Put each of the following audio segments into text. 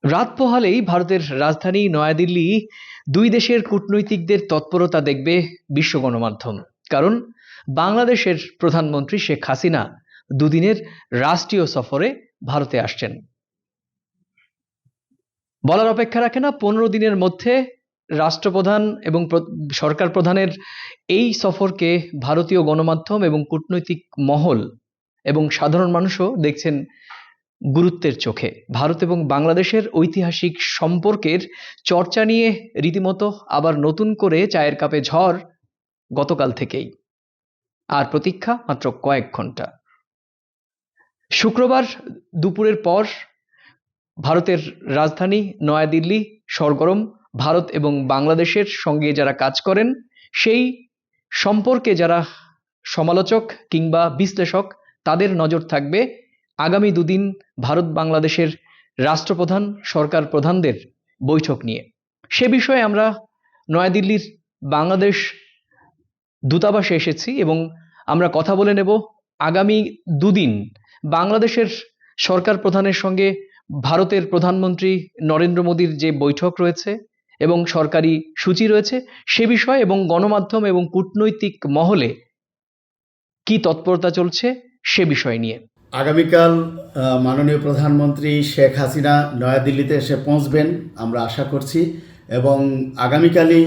রাত পোহালেই ভারতের রাজধানী নয়াদিল্লি দুই দেশের কূটনৈতিকদের তৎপরতা দেখবে বিশ্ব গণমাধ্যম। কারণ বাংলাদেশের প্রধানমন্ত্রী শেখ হাসিনা দুদিনের রাষ্ট্রীয় সফরে ভারতে আসছেন। বলার অপেক্ষা রাখে না, 15 দিনের মধ্যে রাষ্ট্রপ্রধান এবং সরকার প্রধানের এই সফরকে ভারতীয় গণমাধ্যম এবং কূটনৈতিক মহল এবং সাধারণ মানুষও দেখছেন গুরুত্বের চোখে। ভারত এবং বাংলাদেশের ঐতিহাসিক সম্পর্কের চর্চা নিয়ে রীতিমতো আবার নতুন করে চায়ের কাপে ঝড় গতকাল থেকেই, আর প্রতীক্ষা মাত্র কয়েক ঘন্টা। শুক্রবার দুপুরের পর ভারতের রাজধানী নয়াদিল্লি সরগরম। ভারত এবং বাংলাদেশের সঙ্গে যারা কাজ করেন, সেই সম্পর্কে যারা সমালোচক কিংবা বিশ্লেষক, তাদের নজর থাকবে আগামী দুদিন ভারত বাংলাদেশের রাষ্ট্রপ্রধান সরকার প্রধানদের বৈঠক নিয়ে। সে বিষয়ে আমরা নয়াদিল্লির বাংলাদেশ দূতাবাসে এসেছি এবং আমরা কথা বলে নেব আগামী দুদিন বাংলাদেশের সরকার প্রধানের সঙ্গে ভারতের প্রধানমন্ত্রী নরেন্দ্র মোদীর যে বৈঠক রয়েছে এবং সরকারি সূচি রয়েছে সে বিষয়, এবং গণমাধ্যম এবং কূটনৈতিক মহলে কি তৎপরতা চলছে সে বিষয় নিয়ে। আগামীকাল মাননীয় প্রধানমন্ত্রী শেখ হাসিনা নয়াদিল্লিতে এসে পৌঁছবেন আমরা আশা করছি, এবং আগামীকালই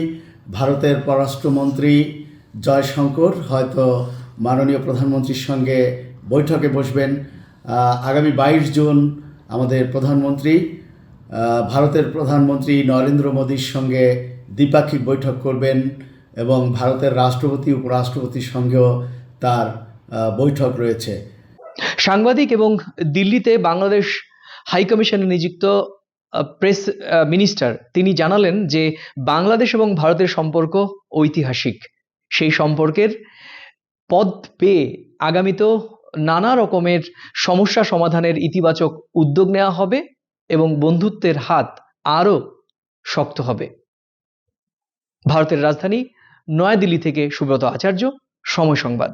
ভারতের পররাষ্ট্রমন্ত্রী জয়শঙ্কর হয়তো মাননীয় প্রধানমন্ত্রীর সঙ্গে বৈঠকে বসবেন। আগামী 22 জুন আমাদের প্রধানমন্ত্রী ভারতের প্রধানমন্ত্রী নরেন্দ্র মোদীর সঙ্গে দ্বিপাক্ষিক বৈঠক করবেন, এবং ভারতের রাষ্ট্রপতি উপরাষ্ট্রপতির সঙ্গেও তার বৈঠক রয়েছে। সাংবাদিক এবং দিল্লিতে বাংলাদেশ হাইকমিশনে নিযুক্ত প্রেস মিনিস্টার তিনি জানালেন যে বাংলাদেশ এবং ভারতের সম্পর্ক ঐতিহাসিক। সেই সম্পর্কের পথ পেয়ে আগামীতেও নানা রকমের সমস্যা সমাধানের ইতিবাচক উদ্যোগ নেওয়া হবে এবং বন্ধুত্বের হাত আরও শক্ত হবে। ভারতের রাজধানী নয়াদিল্লি থেকে সুব্রত আচার্য, সময় সংবাদ।